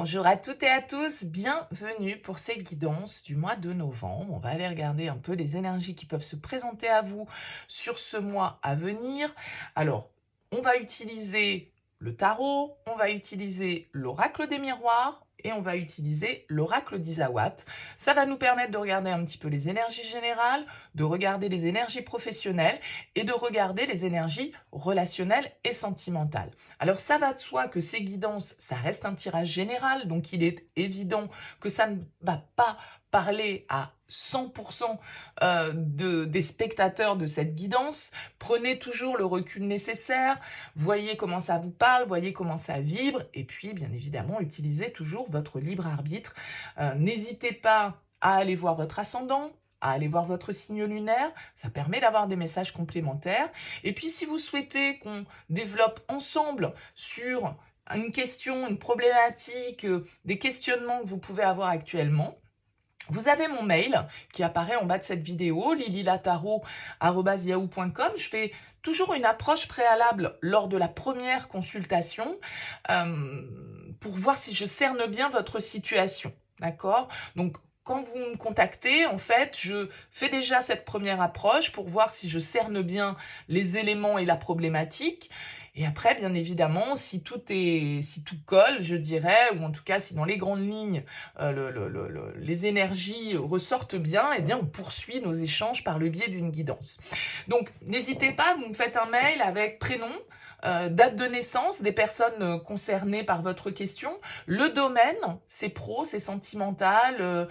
Bonjour à toutes et à tous, bienvenue pour ces guidances du mois de novembre. On va aller regarder un peu les énergies qui peuvent se présenter à vous sur ce mois à venir. Alors, on va utiliser le tarot, on va utiliser l'oracle des miroirs et on va utiliser l'oracle d'Isawat. Ça va nous permettre de regarder un petit peu les énergies générales, de regarder les énergies professionnelles et de regarder les énergies relationnelles et sentimentales. Alors ça va de soi que ces guidances, ça reste un tirage général, donc il est évident que ça ne va pas parler à 100% des spectateurs de cette guidance. Prenez toujours le recul nécessaire, voyez comment ça vous parle, voyez comment ça vibre, et puis bien évidemment, utilisez toujours votre libre arbitre. N'hésitez pas à aller voir votre ascendant, à aller voir votre signe lunaire, ça permet d'avoir des messages complémentaires. Et puis si vous souhaitez qu'on développe ensemble sur une question, une problématique, des questionnements que vous pouvez avoir actuellement, vous avez mon mail qui apparaît en bas de cette vidéo, lililataro@yahoo.com. Je fais toujours une approche préalable lors de la première consultation pour voir si je cerne bien votre situation. D'accord ? Donc, quand vous me contactez, en fait, je fais déjà cette première approche pour voir si je cerne bien les éléments et la problématique. Et après, bien évidemment, si tout colle, je dirais, ou en tout cas, si dans les grandes lignes, les énergies ressortent bien, eh bien, on poursuit nos échanges par le biais d'une guidance. Donc, n'hésitez pas, vous me faites un mail avec prénom, date de naissance des personnes concernées par votre question, le domaine, c'est pro, c'est sentimental,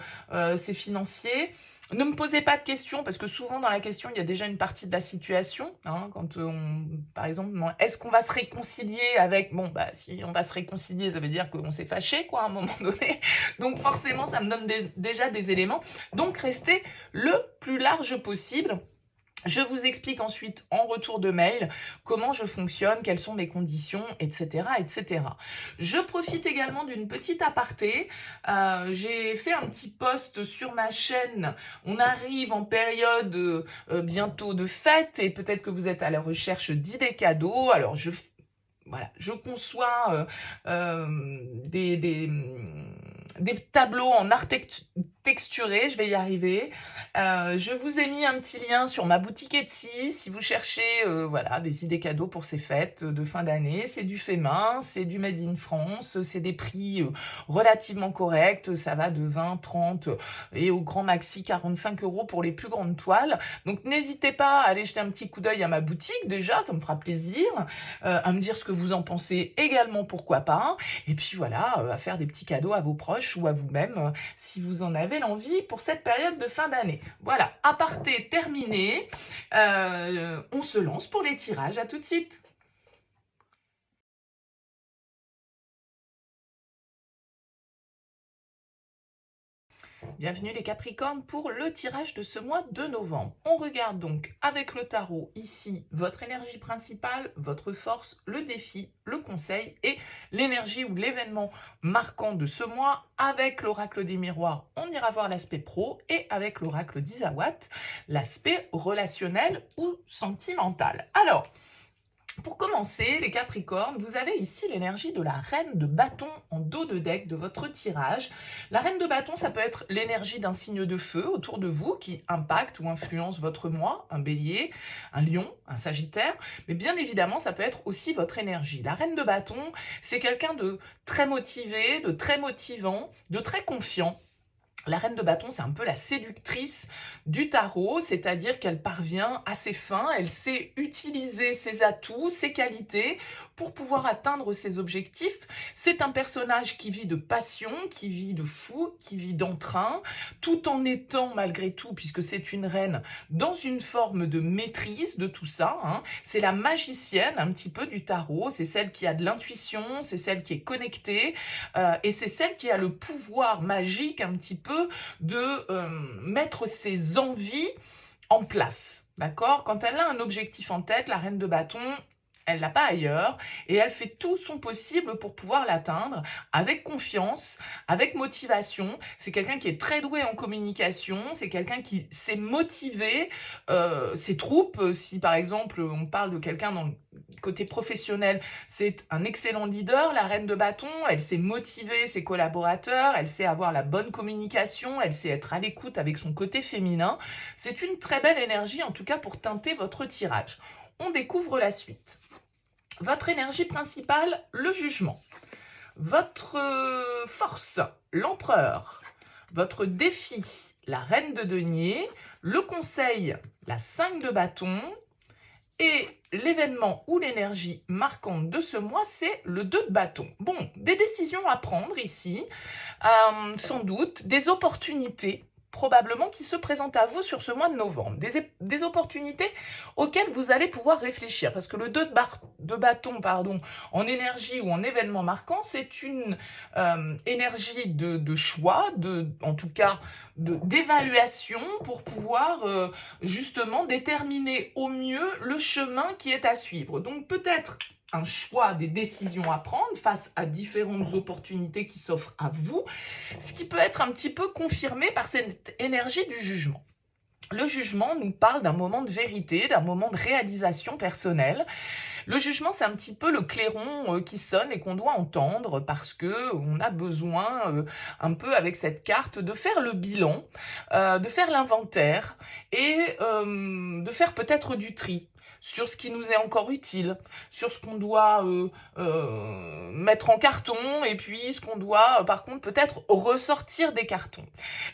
c'est financier. Ne me posez pas de questions, parce que souvent dans la question, il y a déjà une partie de la situation. Hein, par exemple, est-ce qu'on va se réconcilier avec... Bon, bah, si on va se réconcilier, ça veut dire qu'on s'est fâché, quoi, à un moment donné. Donc forcément, ça me donne déjà des éléments. Donc restez le plus large possible. Je vous explique ensuite en retour de mail comment je fonctionne, quelles sont mes conditions, etc. etc. Je profite également d'une petite aparté. J'ai fait un petit post sur ma chaîne. On arrive en période bientôt de fête et peut-être que vous êtes à la recherche d'idées cadeaux. Alors je conçois des tableaux en art texturé, je vais y arriver. Je vous ai mis un petit lien sur ma boutique Etsy si vous cherchez des idées cadeaux pour ces fêtes de fin d'année. C'est du fait main, c'est du made in France, c'est des prix relativement corrects, ça va de 20, 30 et au grand maxi 45 € pour les plus grandes toiles. Donc n'hésitez pas à aller jeter un petit coup d'œil à ma boutique déjà, ça me fera plaisir, à me dire ce que vous en pensez également, pourquoi pas, et puis voilà, à faire des petits cadeaux à vos proches ou à vous-même si vous en avez l'envie pour cette période de fin d'année. Voilà, aparté terminé, on se lance pour les tirages, à tout de suite. Bienvenue les Capricornes pour le tirage de ce mois de novembre. On regarde donc avec le tarot ici votre énergie principale, votre force, le défi, le conseil et l'énergie ou l'événement marquant de ce mois. Avec l'oracle des miroirs, on ira voir l'aspect pro et avec l'oracle d'Isawat, l'aspect relationnel ou sentimental. Alors, pour commencer, les Capricornes, vous avez ici l'énergie de la reine de bâton en dos de deck de votre tirage. La reine de bâton, ça peut être l'énergie d'un signe de feu autour de vous qui impacte ou influence votre mois, un bélier, un lion, un sagittaire, mais bien évidemment, ça peut être aussi votre énergie. La reine de bâton, c'est quelqu'un de très motivé, de très motivant, de très confiant. La reine de bâton, c'est un peu la séductrice du tarot, c'est-à-dire qu'elle parvient à ses fins, elle sait utiliser ses atouts, ses qualités pour pouvoir atteindre ses objectifs. C'est un personnage qui vit de passion, qui vit de fou, qui vit d'entrain, tout en étant malgré tout, puisque c'est une reine, dans une forme de maîtrise de tout ça. Hein. C'est la magicienne un petit peu du tarot, c'est celle qui a de l'intuition, c'est celle qui est connectée, et c'est celle qui a le pouvoir magique un petit peu de mettre ses envies en place, d'accord ? Quand elle a un objectif en tête, la reine de bâton, elle l'a pas ailleurs, et elle fait tout son possible pour pouvoir l'atteindre avec confiance, avec motivation. C'est quelqu'un qui est très doué en communication, c'est quelqu'un qui sait motiver ses troupes. Si par exemple on parle de quelqu'un dans le côté professionnel, c'est un excellent leader, la reine de bâton, elle sait motiver ses collaborateurs, elle sait avoir la bonne communication, elle sait être à l'écoute avec son côté féminin. C'est une très belle énergie en tout cas pour teinter votre tirage. On découvre la suite. Votre énergie principale, le jugement. Votre force, l'empereur. Votre défi, la reine de denier. Le conseil, la 5 de bâton. Et l'événement ou l'énergie marquante de ce mois, c'est le 2 de bâton. Bon, des décisions à prendre ici, sans doute, des opportunités probablement qui se présentent à vous sur ce mois de novembre. Des opportunités auxquelles vous allez pouvoir réfléchir. Parce que le 2 de bâton, en énergie ou en événement marquant, c'est une énergie de choix, en tout cas d'évaluation pour pouvoir justement déterminer au mieux le chemin qui est à suivre. Donc peut-être un choix, des décisions à prendre face à différentes opportunités qui s'offrent à vous, ce qui peut être un petit peu confirmé par cette énergie du jugement. Le jugement nous parle d'un moment de vérité, d'un moment de réalisation personnelle. Le jugement, c'est un petit peu le clairon qui sonne et qu'on doit entendre parce que on a besoin, un peu avec cette carte, de faire le bilan, de faire l'inventaire et de faire peut-être du tri sur ce qui nous est encore utile, sur ce qu'on doit mettre en carton et puis ce qu'on doit par contre peut-être ressortir des cartons.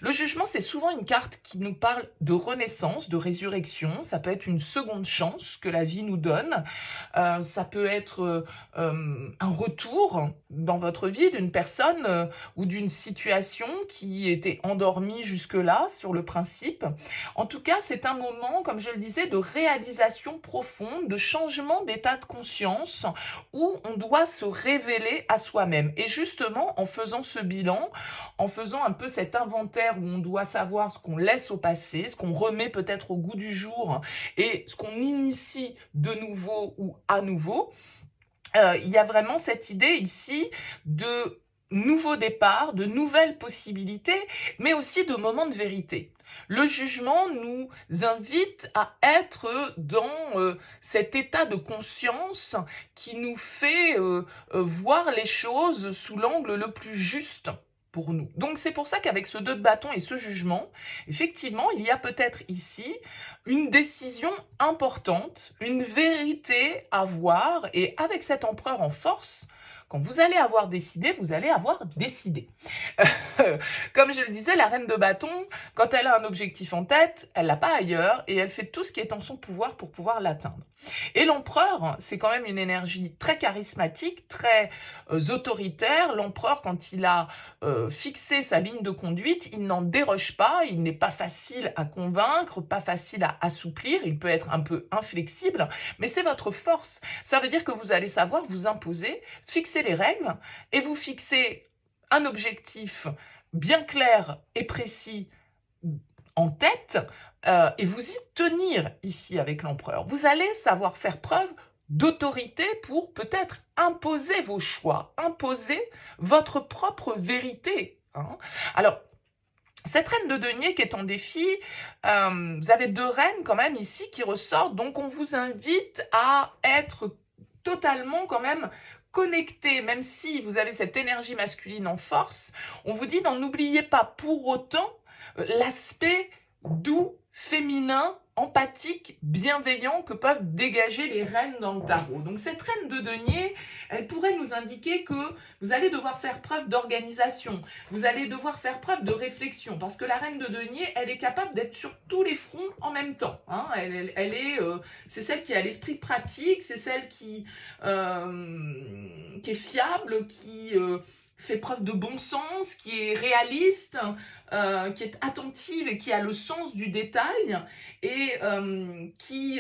Le jugement, c'est souvent une carte qui nous parle de renaissance, de résurrection. Ça peut être une seconde chance que la vie nous donne. Ça peut être un retour dans votre vie d'une personne ou d'une situation qui était endormie jusque-là sur le principe. En tout cas, c'est un moment, comme je le disais, de réalisation profonde, de changement d'état de conscience où on doit se révéler à soi-même. Et justement, en faisant ce bilan, en faisant un peu cet inventaire où on doit savoir ce qu'on laisse au passé, ce qu'on remet peut-être au goût du jour et ce qu'on initie de nouveau ou à nouveau, il y a vraiment cette idée ici de nouveaux départs, de nouvelles possibilités, mais aussi de moments de vérité. Le jugement nous invite à être dans cet état de conscience qui nous fait voir les choses sous l'angle le plus juste pour nous. Donc c'est pour ça qu'avec ce 2 de bâton et ce jugement, effectivement, il y a peut-être ici une décision importante, une vérité à voir, et avec cet empereur en force, quand vous allez avoir décidé, vous allez avoir décidé. Comme je le disais, la reine de bâton, quand elle a un objectif en tête, elle l'a pas ailleurs et elle fait tout ce qui est en son pouvoir pour pouvoir l'atteindre. Et l'empereur, c'est quand même une énergie très charismatique, très autoritaire. L'empereur, quand il a fixé sa ligne de conduite, il n'en déroge pas, il n'est pas facile à convaincre, pas facile à assouplir, il peut être un peu inflexible, mais c'est votre force. Ça veut dire que vous allez savoir vous imposer, fixer les règles et vous fixer un objectif bien clair et précis en tête et vous y tenir ici avec l'empereur. Vous allez savoir faire preuve d'autorité pour peut-être imposer vos choix, imposer votre propre vérité. Hein. Alors, cette reine de denier qui est en défi, vous avez 2 reines quand même ici qui ressortent, donc on vous invite à être totalement quand même connecté, même si vous avez cette énergie masculine en force, on vous dit n'en oubliez pas pour autant l'aspect doux, féminin, empathique, bienveillant que peuvent dégager les reines dans le tarot. Donc cette reine de denier, elle pourrait nous indiquer que vous allez devoir faire preuve d'organisation, vous allez devoir faire preuve de réflexion, parce que la reine de denier, elle est capable d'être sur tous les fronts en même temps. Hein. C'est celle qui a l'esprit pratique, c'est celle qui est fiable, qui fait preuve de bon sens, qui est réaliste, qui est attentive et qui a le sens du détail et qui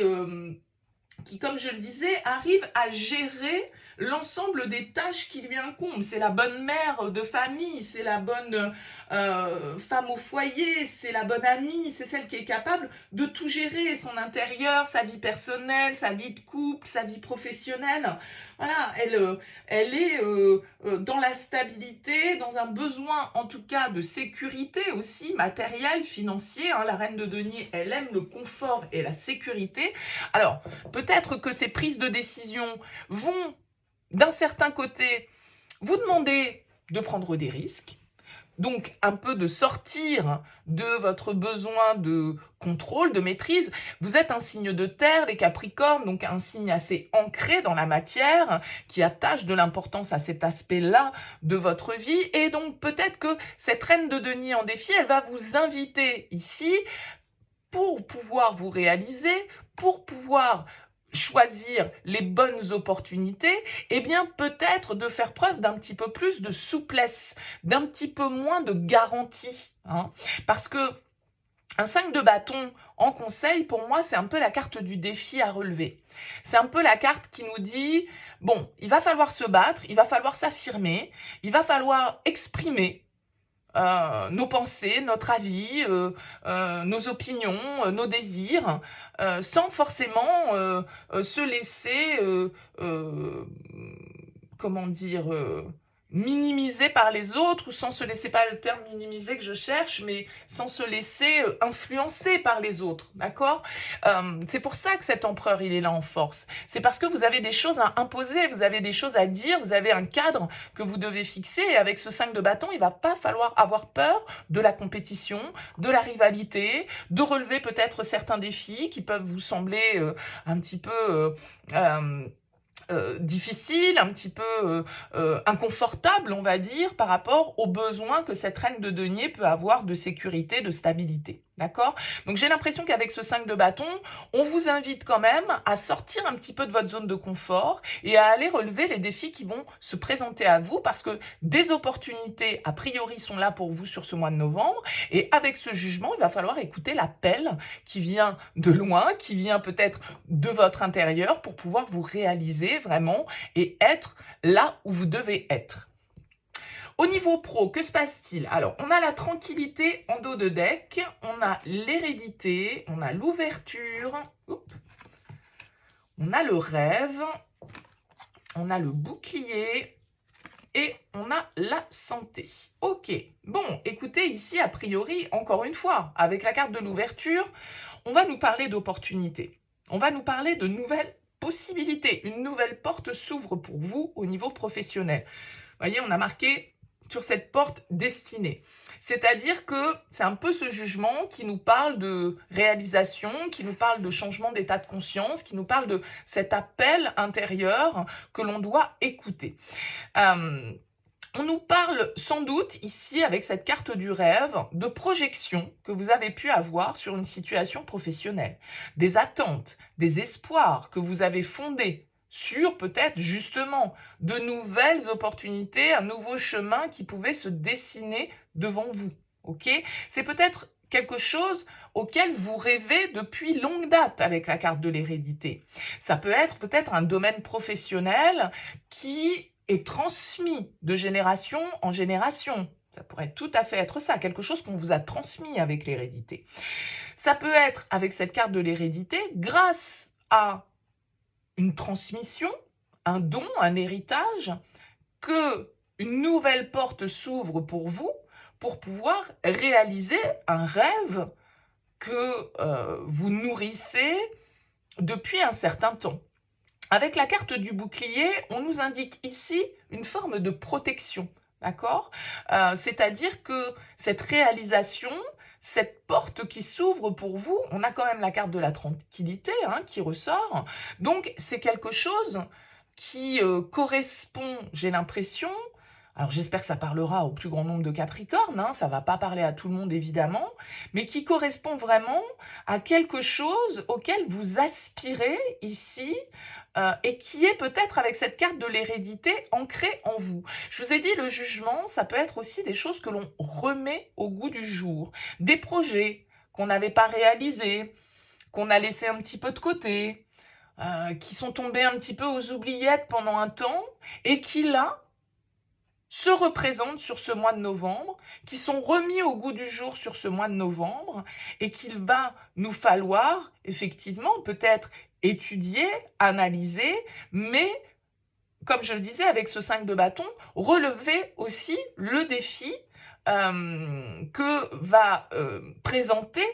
qui, comme je le disais, arrive à gérer l'ensemble des tâches qui lui incombent. C'est la bonne mère de famille, c'est la bonne femme au foyer, c'est la bonne amie, c'est celle qui est capable de tout gérer, son intérieur, sa vie personnelle, sa vie de couple, sa vie professionnelle. Voilà, elle est dans la stabilité, dans un besoin en tout cas de sécurité aussi, matérielle, financier. Hein. La reine de denier, elle aime le confort et la sécurité. Alors, peut-être que ces prises de décision vont, d'un certain côté, vous demander de prendre des risques, donc un peu de sortir de votre besoin de contrôle, de maîtrise. Vous êtes un signe de terre, les Capricornes, donc un signe assez ancré dans la matière, qui attache de l'importance à cet aspect-là de votre vie. Et donc peut-être que cette reine de denier en défi, elle va vous inviter ici pour pouvoir vous réaliser, pour pouvoir choisir les bonnes opportunités, eh bien peut-être de faire preuve d'un petit peu plus de souplesse, d'un petit peu moins de garantie. Hein. Parce que un 5 de bâton en conseil, pour moi, c'est un peu la carte du défi à relever. C'est un peu la carte qui nous dit, bon, il va falloir se battre, il va falloir s'affirmer, il va falloir exprimer nos pensées, notre avis, nos opinions, nos désirs, sans forcément se laisser, comment dire, minimiser par les autres, ou sans se laisser, pas le terme minimiser que je cherche, mais sans se laisser influencer par les autres, d'accord? C'est pour ça que cet empereur, il est là en force. C'est parce que vous avez des choses à imposer, vous avez des choses à dire, vous avez un cadre que vous devez fixer, et avec ce 5 de bâton, il va pas falloir avoir peur de la compétition, de la rivalité, de relever peut-être certains défis qui peuvent vous sembler un petit peu difficile, un petit peu inconfortable, on va dire, par rapport aux besoins que cette reine de denier peut avoir de sécurité, de stabilité. D'accord? Donc j'ai l'impression qu'avec ce 5 de bâton, on vous invite quand même à sortir un petit peu de votre zone de confort et à aller relever les défis qui vont se présenter à vous, parce que des opportunités, a priori, sont là pour vous sur ce mois de novembre. Et avec ce jugement, il va falloir écouter l'appel qui vient de loin, qui vient peut-être de votre intérieur, pour pouvoir vous réaliser vraiment et être là où vous devez être. Au niveau pro, que se passe-t-il? Alors, on a la tranquillité en dos de deck, on a l'hérédité, on a l'ouverture, on a le rêve, on a le bouclier et on a la santé. Ok, bon, écoutez, ici, a priori, encore une fois, avec la carte de l'ouverture, on va nous parler d'opportunités. On va nous parler de nouvelles possibilités. Une nouvelle porte s'ouvre pour vous au niveau professionnel. Vous voyez, on a marqué sur cette porte destinée. C'est-à-dire que c'est un peu ce jugement qui nous parle de réalisation, qui nous parle de changement d'état de conscience, qui nous parle de cet appel intérieur que l'on doit écouter. On nous parle sans doute ici, avec cette carte du rêve, de projections que vous avez pu avoir sur une situation professionnelle, des attentes, des espoirs que vous avez fondés sur peut-être justement de nouvelles opportunités, un nouveau chemin qui pouvait se dessiner devant vous. Ok ? C'est peut-être quelque chose auquel vous rêvez depuis longue date avec la carte de l'hérédité. Ça peut être peut-être un domaine professionnel qui est transmis de génération en génération. Ça pourrait tout à fait être ça, quelque chose qu'on vous a transmis avec l'hérédité. Ça peut être, avec cette carte de l'hérédité, grâce à une transmission, un don, un héritage, que une nouvelle porte s'ouvre pour vous, pour pouvoir réaliser un rêve que vous nourrissez depuis un certain temps. Avec la carte du bouclier, on nous indique ici une forme de protection, d'accord ? C'est-à-dire que cette réalisation, cette porte qui s'ouvre pour vous, on a quand même la carte de la tranquillité qui ressort, donc c'est quelque chose qui correspond, j'ai l'impression, alors j'espère que ça parlera au plus grand nombre de Capricornes, ça va pas parler à tout le monde évidemment, mais qui correspond vraiment à quelque chose auquel vous aspirez ici, et qui est peut-être avec cette carte de l'hérédité ancrée en vous. Je vous ai dit, le jugement, ça peut être aussi des choses que l'on remet au goût du jour, des projets qu'on n'avait pas réalisés, qu'on a laissé un petit peu de côté, qui sont tombés un petit peu aux oubliettes pendant un temps et qui là se représentent sur ce mois de novembre, qui sont remis au goût du jour sur ce mois de novembre et qu'il va nous falloir effectivement peut-être étudier, analyser, mais comme je le disais avec ce 5 de bâton, relever aussi le défi que va présenter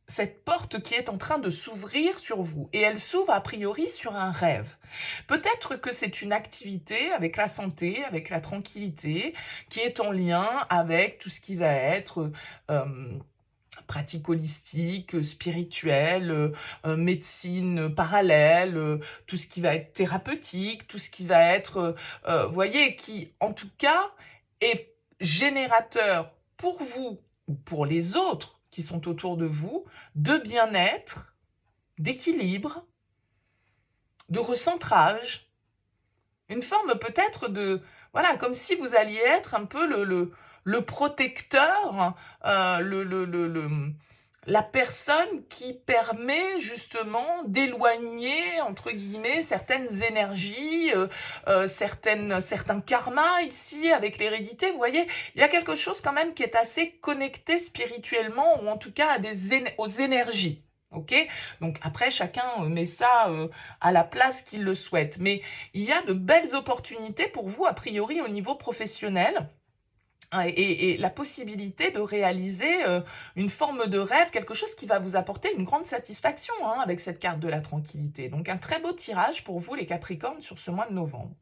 cette porte qui est en train de s'ouvrir sur vous. Et elle s'ouvre a priori sur un rêve. Peut-être que c'est une activité avec la santé, avec la tranquillité, qui est en lien avec tout ce qui va être pratique holistique, spirituelle, médecine parallèle, tout ce qui va être thérapeutique, tout ce qui va être, vous voyez, qui en tout cas est générateur pour vous ou pour les autres qui sont autour de vous, de bien-être, d'équilibre, de recentrage, une forme peut-être de, voilà, comme si vous alliez être un peu le protecteur, la personne qui permet justement d'éloigner, entre guillemets, certaines énergies, certains karmas ici avec l'hérédité. Vous voyez, il y a quelque chose quand même qui est assez connecté spirituellement ou en tout cas aux énergies. Ok, donc après chacun met ça à la place qu'il le souhaite, mais il y a de belles opportunités pour vous a priori au niveau professionnel. Et la possibilité de réaliser une forme de rêve, quelque chose qui va vous apporter une grande satisfaction avec cette carte de la tranquillité. Donc un très beau tirage pour vous les Capricornes sur ce mois de novembre.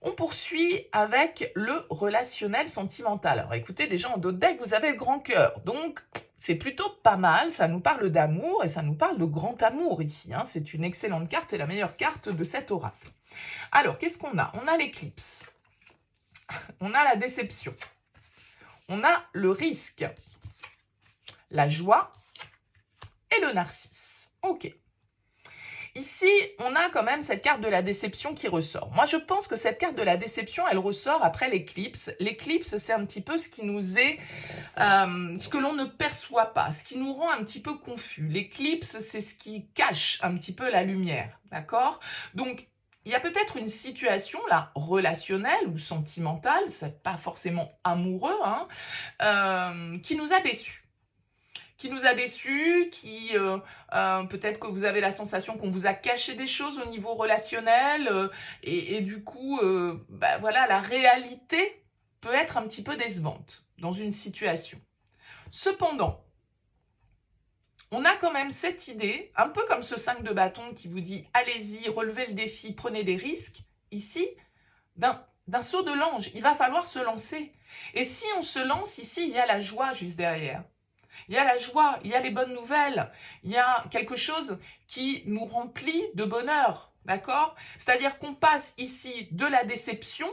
On poursuit avec le relationnel sentimental. Alors écoutez, déjà en dos de deck, vous avez le grand cœur. Donc c'est plutôt pas mal, ça nous parle d'amour et ça nous parle de grand amour ici. C'est une excellente carte, c'est la meilleure carte de cet oracle. Alors qu'est-ce qu'on a? On a l'éclipse. On a la déception, on a le risque, la joie et le narcisse. Ok. Ici, on a quand même cette carte de la déception qui ressort. Moi, je pense que cette carte de la déception, elle ressort après l'éclipse. L'éclipse, c'est un petit peu ce qui nous est, ce que l'on ne perçoit pas, ce qui nous rend un petit peu confus. L'éclipse, c'est ce qui cache un petit peu la lumière, d'accord? Donc, il y a peut-être une situation là relationnelle ou sentimentale, c'est pas forcément amoureux, qui nous a déçus. Qui peut-être que vous avez la sensation qu'on vous a caché des choses au niveau relationnel et du coup, voilà, la réalité peut être un petit peu décevante dans une situation. Cependant, on a quand même cette idée, un peu comme ce 5 de bâton qui vous dit « Allez-y, relevez le défi, prenez des risques », ici, d'un saut de l'ange. Il va falloir se lancer. Et si on se lance, ici, il y a la joie juste derrière. Il y a la joie, il y a les bonnes nouvelles, il y a quelque chose qui nous remplit de bonheur, d'accord? C'est-à-dire qu'on passe ici de la déception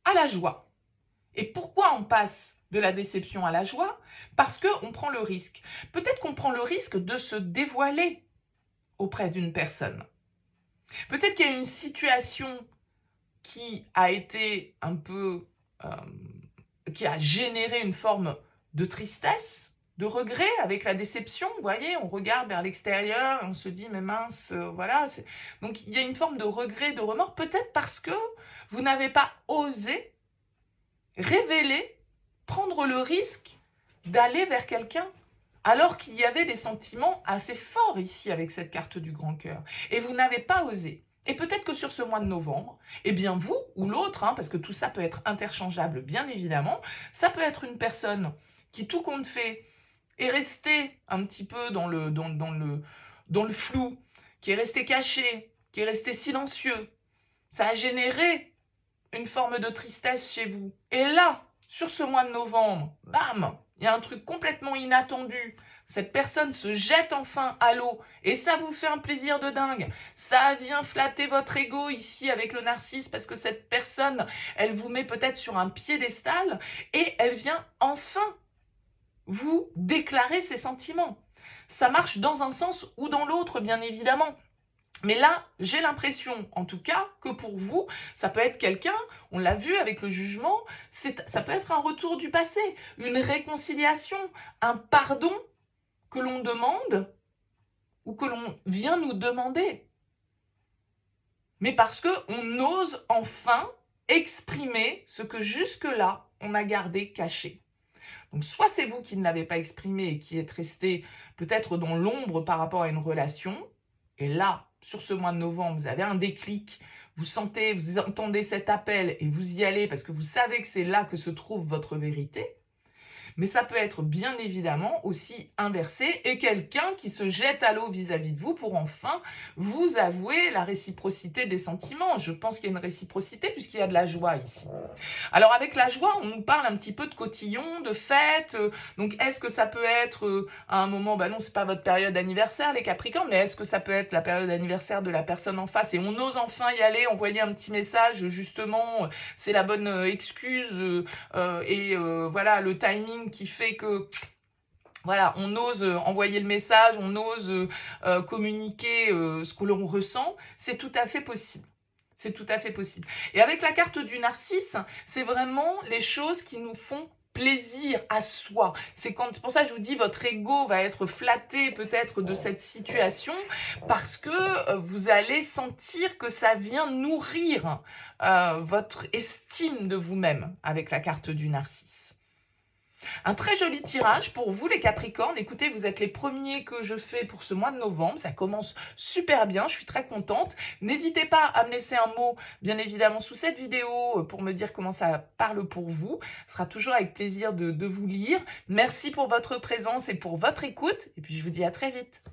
à la joie. Et pourquoi on passe de la déception à la joie? Parce qu'on prend le risque. Peut-être qu'on prend le risque de se dévoiler auprès d'une personne. Peut-être qu'il y a une situation qui a été un peu... qui a généré une forme de tristesse, de regret avec la déception. Vous voyez, on regarde vers l'extérieur et on se dit, mais mince, voilà. Donc, il y a une forme de regret, de remords, peut-être parce que vous n'avez pas osé révéler, prendre le risque d'aller vers quelqu'un, alors qu'il y avait des sentiments assez forts ici avec cette carte du grand cœur. Et vous n'avez pas osé. Et peut-être que sur ce mois de novembre, eh bien vous ou l'autre, parce que tout ça peut être interchangeable bien évidemment, ça peut être une personne qui tout compte fait est restée un petit peu dans le flou, qui est resté caché, qui est resté silencieux. Ça a généré une forme de tristesse chez vous. Et là, sur ce mois de novembre, bam, il y a un truc complètement inattendu. Cette personne se jette enfin à l'eau et ça vous fait un plaisir de dingue. Ça vient flatter votre ego ici avec le narcisse parce que cette personne, elle vous met peut-être sur un piédestal et elle vient enfin vous déclarer ses sentiments. Ça marche dans un sens ou dans l'autre, bien évidemment. Mais là, j'ai l'impression, en tout cas, que pour vous, ça peut être quelqu'un, on l'a vu avec le jugement, ça peut être un retour du passé, une réconciliation, un pardon que l'on demande, ou que l'on vient nous demander, mais parce qu'on ose enfin exprimer ce que jusque-là, on a gardé caché. Donc, soit c'est vous qui ne l'avez pas exprimé et qui êtes resté peut-être dans l'ombre par rapport à une relation, et là, sur ce mois de novembre, vous avez un déclic, vous sentez, vous entendez cet appel et vous y allez parce que vous savez que c'est là que se trouve votre vérité. Mais ça peut être bien évidemment aussi inversé et quelqu'un qui se jette à l'eau vis-à-vis de vous pour enfin vous avouer la réciprocité des sentiments. Je pense qu'il y a une réciprocité puisqu'il y a de la joie ici. Alors avec la joie, on nous parle un petit peu de cotillon, de fête. Donc est-ce que ça peut être à un moment, non, c'est pas votre période d'anniversaire les Capricornes, mais est-ce que ça peut être la période d'anniversaire de la personne en face et on ose enfin y aller, envoyer un petit message justement, c'est la bonne excuse voilà le timing qui fait que voilà, on ose envoyer le message, on ose communiquer ce que l'on ressent, c'est tout à fait possible. C'est tout à fait possible. Et avec la carte du narcisse, c'est vraiment les choses qui nous font plaisir à soi. C'est pour ça que je vous dis, votre ego va être flatté peut-être de cette situation parce que vous allez sentir que ça vient nourrir votre estime de vous-même avec la carte du narcisse. Un très joli tirage pour vous les Capricornes. Écoutez, vous êtes les premiers que je fais pour ce mois de novembre. Ça commence super bien, je suis très contente. N'hésitez pas à me laisser un mot, bien évidemment, sous cette vidéo pour me dire comment ça parle pour vous. Ce sera toujours avec plaisir de vous lire. Merci pour votre présence et pour votre écoute. Et puis, je vous dis à très vite.